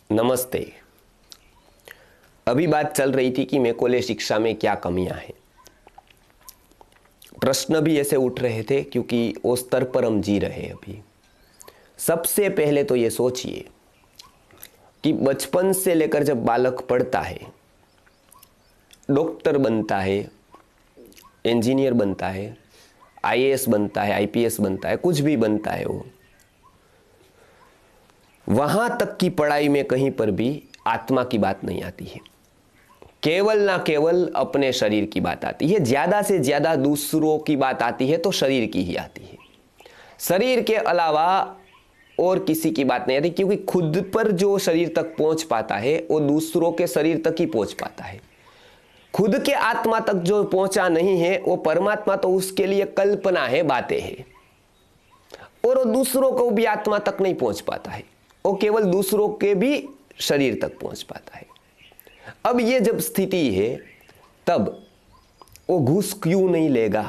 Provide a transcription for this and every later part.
नमस्ते। अभी बात चल रही थी कि मैकॉले शिक्षा में क्या कमियां हैं। प्रश्न भी ऐसे उठ रहे थे क्योंकि उस स्तर पर हम जी रहे हैं अभी। सबसे पहले तो ये सोचिए कि बचपन से लेकर जब बालक पढ़ता है, डॉक्टर बनता है, इंजीनियर बनता है, आईएएस बनता है, आईपीएस बनता है, कुछ भी बनता है, वो वहां तक की पढ़ाई में कहीं पर भी आत्मा की बात नहीं आती है। केवल ना केवल अपने शरीर की बात आती है, ज्यादा से ज्यादा दूसरों की बात आती है तो शरीर की ही आती है। शरीर के अलावा और किसी की बात नहीं आती, क्योंकि खुद पर जो शरीर तक पहुंच पाता है वो दूसरों के शरीर तक ही पहुंच पाता है। खुद के आत्मा तक जो पहुंचा नहीं है वो परमात्मा तो उसके लिए कल्पना है, बातें हैं, और वो दूसरों को भी आत्मा तक नहीं पहुंच पाता है, वो केवल दूसरों के भी शरीर तक पहुंच पाता है। अब ये जब स्थिति है तब वो घूस क्यों नहीं लेगा,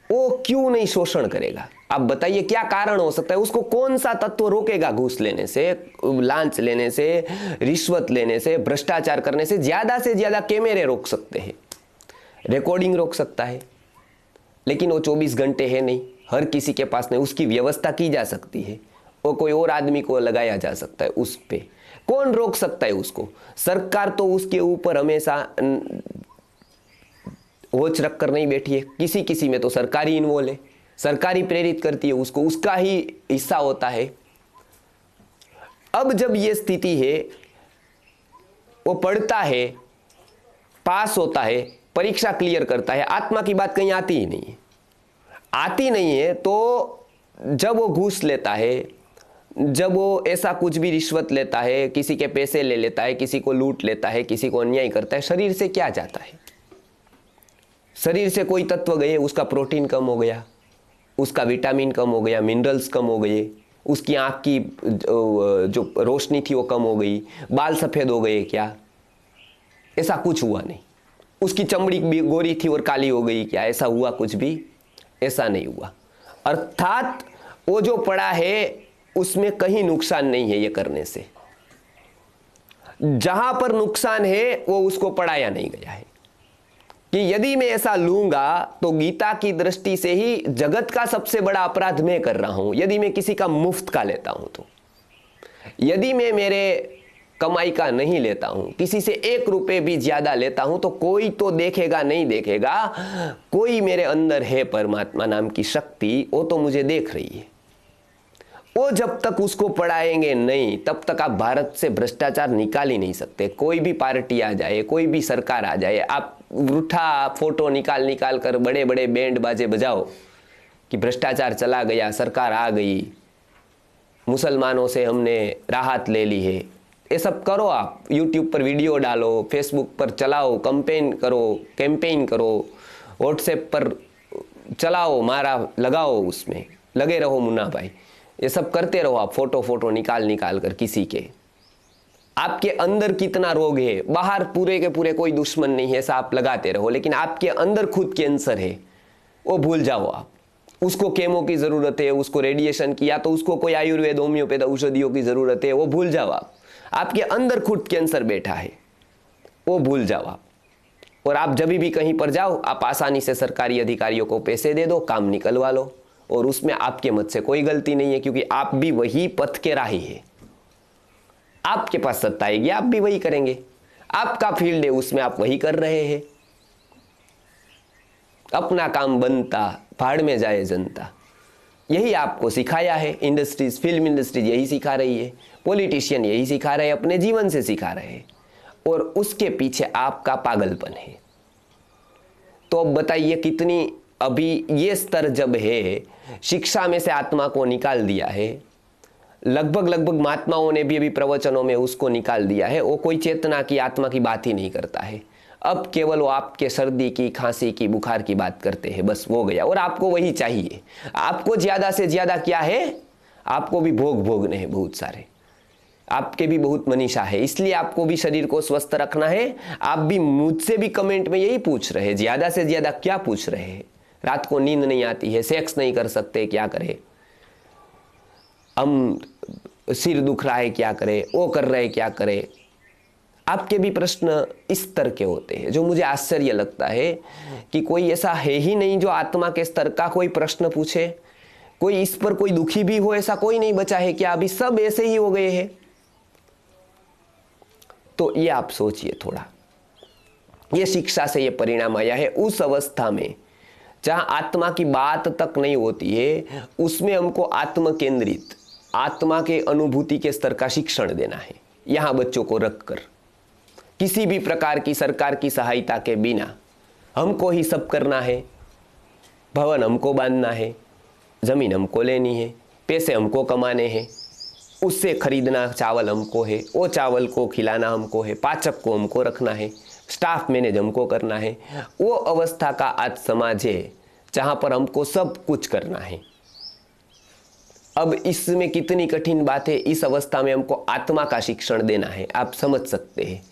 वो क्यों नहीं शोषण करेगा? आप बताइए क्या कारण हो सकता है? उसको कौन सा तत्व रोकेगा घूस लेने से, लांच लेने से, रिश्वत लेने से, भ्रष्टाचार करने से? से ज्यादा कैमरे रोक सकते हैं, रिकॉर्डिंग रोक सकता है, लेकिन वो 24 घंटे है नहीं, हर किसी के पास नहीं। उसकी व्यवस्था की जा सकती है, वो कोई और आदमी को लगाया जा सकता है उस पे। कौन रोक सकता है उसको? सरकार तो उसके ऊपर हमेशा वॉच रख कर नहीं बैठी है। किसी किसी में तो सरकारी इन्वॉल्व है, सरकारी प्रेरित करती है उसको, उसका ही हिस्सा होता है। अब जब ये स्थिति है, वो पढ़ता है, पास होता है, परीक्षा क्लियर करता है, आत्मा की बात कहीं आती ही नहीं है। आती नहीं है तो जब वो घूस लेता है, जब वो ऐसा कुछ भी रिश्वत लेता है, किसी के पैसे ले लेता है, किसी को लूट लेता है, किसी को अन्याय करता है, शरीर से क्या जाता है? शरीर से कोई तत्व गए, उसका प्रोटीन कम हो गया, उसका विटामिन कम हो गया, मिनरल्स कम हो गए, उसकी आंख की जो रोशनी थी वो कम हो गई, बाल सफेद हो गए क्या? ऐसा कुछ हुआ नहीं। उसकी चमड़ी भी गोरी थी और काली हो गई क्या? ऐसा हुआ कुछ भी? ऐसा नहीं हुआ। अर्थात वो जो पड़ा है उसमें कहीं नुकसान नहीं है ये करने से। जहां पर नुकसान है वो उसको पढ़ाया नहीं गया है कि यदि मैं ऐसा लूंगा तो गीता की दृष्टि से ही जगत का सबसे बड़ा अपराध मैं कर रहा हूं यदि मैं किसी का मुफ्त का लेता हूं। तो यदि मैं मेरे कमाई का नहीं लेता हूं, किसी से 1 रुपए भी ज्यादा लेता हूं, तो कोई तो देखेगा नहीं देखेगा, कोई मेरे अंदर है परमात्मा नाम की शक्ति, वो तो मुझे देख रही है। वो जब तक उसको पढ़ाएंगे नहीं तब तक आप भारत से भ्रष्टाचार निकाल ही नहीं सकते। कोई भी पार्टी आ जाए, कोई भी सरकार आ जाए, आप रूठा फोटो निकाल कर बड़े बड़े बैंड बाजे बजाओ कि भ्रष्टाचार चला गया, सरकार आ गई, मुसलमानों से हमने राहत ले ली है। ये सब करो, आप यूट्यूब पर वीडियो डालो, फेसबुक पर चलाओ, कैंपेन करो, व्हाट्सएप पर चलाओ, मारा लगाओ, उसमें लगे रहो मुन्ना भाई। ये सब करते रहो आप, फोटो निकाल कर किसी के। आपके अंदर कितना रोग है, बाहर पूरे के पूरे कोई दुश्मन नहीं है, ऐसा आप लगाते रहो, लेकिन आपके अंदर खुद कैंसर है, वो भूल जाओ आप। उसको केमो की जरूरत है, उसको रेडिएशन की, या तो उसको कोई आयुर्वेद होम्योपैथ औषधियों की जरूरत है, वो भूल जाओ आप। आपके अंदर खुद कैंसर बैठा है, वो भूल जाओ आप। और आप जब भी कहीं पर जाओ, आप आसानी से सरकारी अधिकारियों को पैसे दे दो, काम निकलवा लो, और उसमें आपके मत से कोई गलती नहीं है, क्योंकि आप भी वही पथ के राही है। आपके पास सत्ता आएगी, आप भी वही करेंगे। आपका फील्ड है, उसमें आप वही कर रहे हैं। अपना काम बनता, भाड़ में जाए जनता, यही आपको सिखाया है। इंडस्ट्रीज, फिल्म इंडस्ट्रीज यही सिखा रही है, पॉलिटिशियन यही सिखा रहे हैं, अपने जीवन से सिखा रहे हैं, और उसके पीछे आपका पागलपन है। तो अब बताइए कितनी, अभी ये स्तर जब है, शिक्षा में से आत्मा को निकाल दिया है, लगभग महात्माओं ने भी अभी प्रवचनों में उसको निकाल दिया है। वो कोई चेतना की, आत्मा की बात ही नहीं करता है। अब केवल वो आपके सर्दी की, खांसी की, बुखार की बात करते हैं, बस वो गया। और आपको वही चाहिए। आपको ज्यादा से ज्यादा क्या है? आपको भी भोग भोगने हैं बहुत सारे, आपके भी बहुत मनीषा है, इसलिए आपको भी शरीर को स्वस्थ रखना है। आप भी मुझसे भी कमेंट में यही पूछ रहे हैं, ज्यादा से ज्यादा क्या पूछ रहे हैं? रात को नींद नहीं आती है, सेक्स नहीं कर सकते, क्या करें? हम सिर दुख रहा है क्या करे, वो कर रहे क्या करे। आपके भी प्रश्न इस स्तर के होते हैं, जो मुझे आश्चर्य लगता है कि कोई ऐसा है ही नहीं जो आत्मा के स्तर का कोई प्रश्न पूछे, कोई इस पर कोई दुखी भी हो, ऐसा कोई नहीं बचा है क्या? अभी सब ऐसे ही हो गए हैं। तो ये आप सोचिए थोड़ा, ये शिक्षा से ये परिणाम आया है। उस अवस्था में जहां आत्मा की बात तक नहीं होती है, उसमें हमको आत्म केंद्रित, आत्मा के अनुभूति के स्तर का शिक्षण देना है। यहां बच्चों को रखकर किसी भी प्रकार की सरकार की सहायता के बिना हमको ही सब करना है। भवन हमको बांधना है, जमीन हमको लेनी है, पैसे हमको कमाने हैं, उससे खरीदना चावल हमको है, वो चावल को खिलाना हमको है, पाचक को हमको रखना है, स्टाफ मैनेज हमको करना है। वो अवस्था का आज समाज है जहां पर हमको सब कुछ करना है। अब इसमें कितनी कठिन बात है, इस अवस्था में हमको आत्मा का शिक्षण देना है। आप समझ सकते हैं,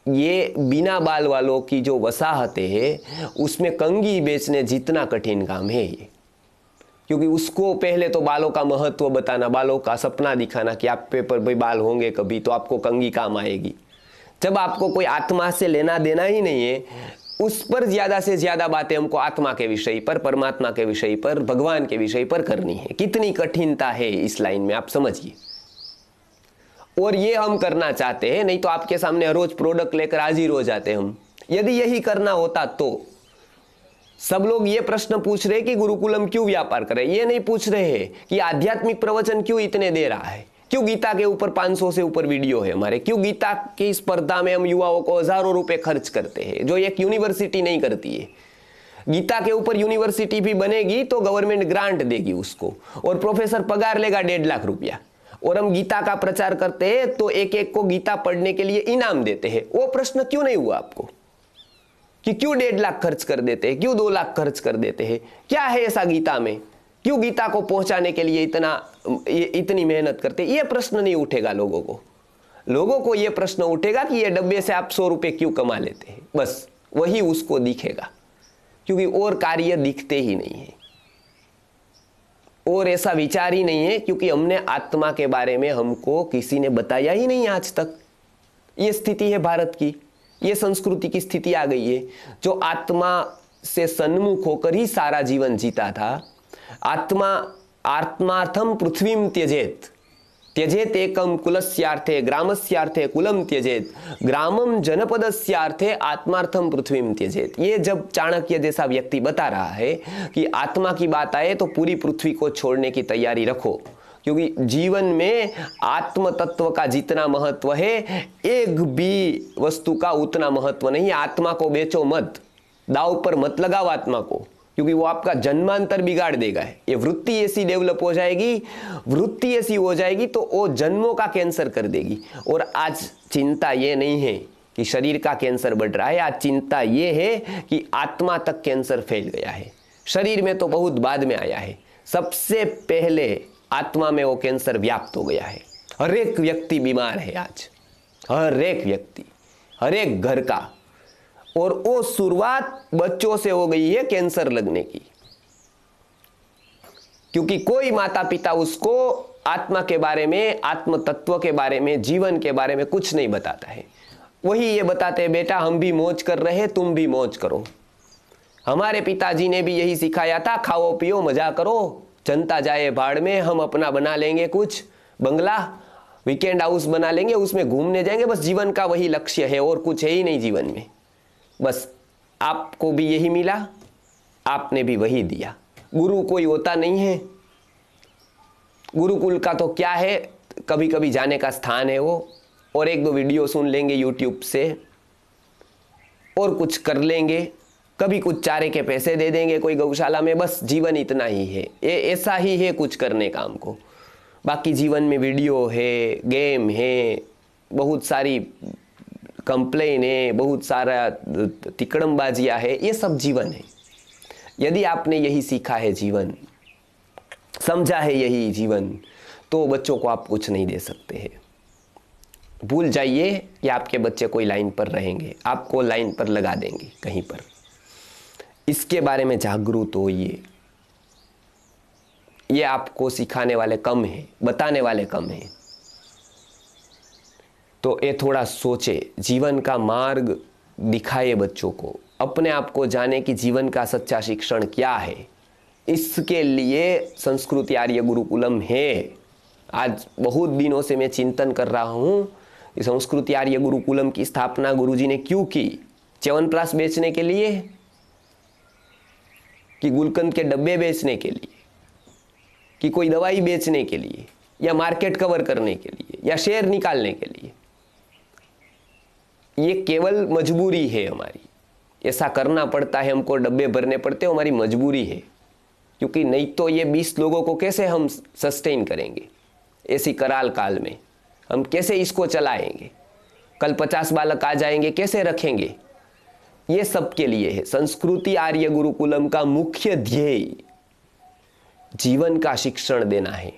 ये बिना बाल वालों की जो वसाहतें हैं उसमें कंघी बेचने जितना कठिन काम है ये, क्योंकि उसको पहले तो बालों का महत्व बताना, बालों का सपना दिखाना कि आप पे पर भाई बाल होंगे कभी तो आपको कंघी काम आएगी। जब आपको कोई आत्मा से लेना देना ही नहीं है, उस पर ज्यादा से ज्यादा बातें हमको आत्मा के विषय पर, परमात्मा के विषय पर, भगवान के विषय पर करनी है। कितनी कठिनता है इस लाइन में, आप समझिए। और ये हम करना चाहते हैं, नहीं तो आपके सामने रोज प्रोडक्ट लेकर हाजिर हो जाते हम। यदि यही करना होता तो सब लोग ये प्रश्न पूछ रहे कि गुरुकुलम क्यों व्यापार करे, ये नहीं पूछ रहे हैं कि आध्यात्मिक प्रवचन क्यों इतने दे रहा है, क्यों गीता के ऊपर 500 से ऊपर वीडियो है हमारे, क्यों गीता की स्पर्धा में हम युवाओं को हजारों रुपए खर्च करते हैं, जो एक यूनिवर्सिटी नहीं करती है। गीता के ऊपर यूनिवर्सिटी भी बनेगी तो गवर्नमेंट ग्रांट देगी उसको, और प्रोफेसर पगार लेगा 1.5 लाख रुपया। और हम गीता का प्रचार करते हैं तो एक एक को गीता पढ़ने के लिए इनाम देते हैं। वो प्रश्न क्यों नहीं हुआ आपको कि क्यों 1.5 लाख खर्च कर देते हैं, क्यों 2 लाख खर्च कर देते हैं? क्या है ऐसा गीता में, क्यों गीता को पहुंचाने के लिए इतनी मेहनत करते? ये प्रश्न नहीं उठेगा लोगों को। लोगों को ये प्रश्न उठेगा कि ये डब्बे से आप 100 रुपए क्यों कमा लेते हैं, बस वही उसको दिखेगा, क्योंकि और कार्य दिखते ही नहीं है और ऐसा विचार ही नहीं है, क्योंकि हमने आत्मा के बारे में हमको किसी ने बताया ही नहीं आज तक। ये स्थिति है भारत की, ये संस्कृति की स्थिति आ गई है। जो आत्मा से सन्मुख होकर ही सारा जीवन जीता था, आत्मार्थम पृथ्वीम त्यजेत, त्यजेत एकम कुलस्यार्थे ग्रामस्यार्थे कुलम त्यजेत, ग्रामम जनपदस्यार्थे आत्मार्थम पृथ्वीम त्यजेत। ये जब चाणक्य जैसा व्यक्ति बता रहा है कि आत्मा की बात आए तो पूरी पृथ्वी को छोड़ने की तैयारी रखो, क्योंकि जीवन में आत्म तत्व का जितना महत्व है एक भी वस्तु का उतना महत्व नहीं। आत्मा को बेचो मत, दाव पर मत लगाओ आत्मा को, क्योंकि वो आपका जन्मांतर बिगाड़ देगा। ये वृत्ति ऐसी डेवलप हो जाएगी, वृत्ति ऐसी हो जाएगी तो वो जन्मों का कैंसर कर देगी। और आज चिंता ये नहीं है कि शरीर का कैंसर बढ़ रहा है, आज चिंता ये है कि आत्मा तक कैंसर फैल गया है। शरीर में तो बहुत बाद में आया है, सबसे पहले आत्मा में वो कैंसर व्याप्त हो गया है। हर एक व्यक्ति बीमार है आज, हर एक व्यक्ति, हर एक घर का। और वो शुरुआत बच्चों से हो गई है कैंसर लगने की, क्योंकि कोई माता पिता उसको आत्मा के बारे में, आत्म तत्व के बारे में, जीवन के बारे में कुछ नहीं बताता है। वही ये बताते हैं, बेटा हम भी मौज कर रहे हैं, तुम भी मौज करो। हमारे पिताजी ने भी यही सिखाया था, खाओ पियो मजा करो, जनता जाए भाड़ में, हम अपना बना लेंगे कुछ बंगला, वीकेंड हाउस बना लेंगे, उसमें घूमने जाएंगे, बस जीवन का वही लक्ष्य है और कुछ है ही नहीं जीवन में। बस आपको भी यही मिला, आपने भी वही दिया। गुरु कोई होता नहीं है। गुरुकुल का तो क्या है, कभी कभी जाने का स्थान है वो, और 1-2 वीडियो सुन लेंगे यूट्यूब से और कुछ कर लेंगे, कभी कुछ चारे के पैसे दे देंगे कोई गौशाला में, बस जीवन इतना ही है। ये ऐसा ही है कुछ करने काम को। बाकी जीवन में वीडियो है, गेम है, बहुत सारी कंप्लेन है, बहुत सारा तिकड़मबाजियाँ है, ये सब जीवन है। यदि आपने यही सीखा है जीवन, समझा है यही जीवन, तो बच्चों को आप कुछ नहीं दे सकते हैं। भूल जाइए कि आपके बच्चे कोई लाइन पर रहेंगे, आपको लाइन पर लगा देंगे कहीं पर। इसके बारे में जागरूक होइए। ये आपको सिखाने वाले कम हैं, बताने वाले कम हैं। तो ये थोड़ा सोचे, जीवन का मार्ग दिखाए बच्चों को, अपने आप को जाने कि जीवन का सच्चा शिक्षण क्या है। इसके लिए संस्कृति आर्य गुरुकुलम है। आज बहुत दिनों से मैं चिंतन कर रहा हूँ कि संस्कृति आर्य गुरुकुलम की स्थापना गुरुजी ने क्यों की? च्यवनप्राश बेचने के लिए कि गुलकंद के डब्बे बेचने के लिए कि कोई दवाई बेचने के लिए या मार्केट कवर करने के लिए या शेयर निकालने के लिए? ये केवल मजबूरी है हमारी, ऐसा करना पड़ता है, हमको डब्बे भरने पड़ते हैं, हमारी मजबूरी है। क्योंकि नहीं तो ये 20 लोगों को कैसे हम सस्टेन करेंगे? ऐसी कराल काल में हम कैसे इसको चलाएंगे? कल 50 बालक आ जाएंगे, कैसे रखेंगे? ये सब के लिए है। संस्कृति आर्य गुरुकुलम का मुख्य ध्येय जीवन का शिक्षण देना है,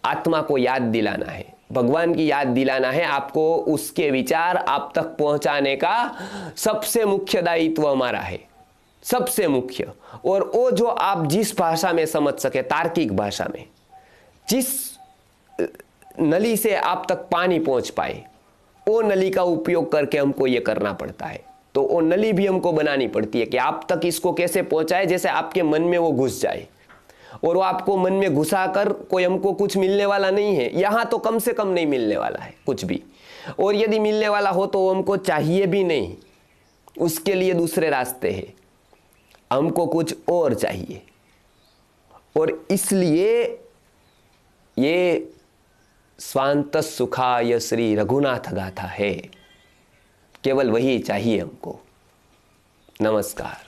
आत्मा को याद दिलाना है, भगवान की याद दिलाना है। आपको उसके विचार आप तक पहुंचाने का सबसे मुख्य दायित्व हमारा है, सबसे मुख्य। और वो जो आप जिस भाषा में समझ सके, तार्किक भाषा में, जिस नली से आप तक पानी पहुंच पाए, वो नली का उपयोग करके हमको ये करना पड़ता है। तो वो नली भी हमको बनानी पड़ती है कि आप तक इसको कैसे पहुंचाए, जैसे आपके मन में वो घुस जाए। और वो आपको मन में घुसा कर कोई हमको कुछ मिलने वाला नहीं है, यहां तो कम से कम नहीं मिलने वाला है कुछ भी। और यदि मिलने वाला हो तो वो हमको चाहिए भी नहीं, उसके लिए दूसरे रास्ते हैं। हमको कुछ और चाहिए। और इसलिए ये स्वांत सुखाय श्री रघुनाथ गाथा है, केवल वही चाहिए हमको। नमस्कार।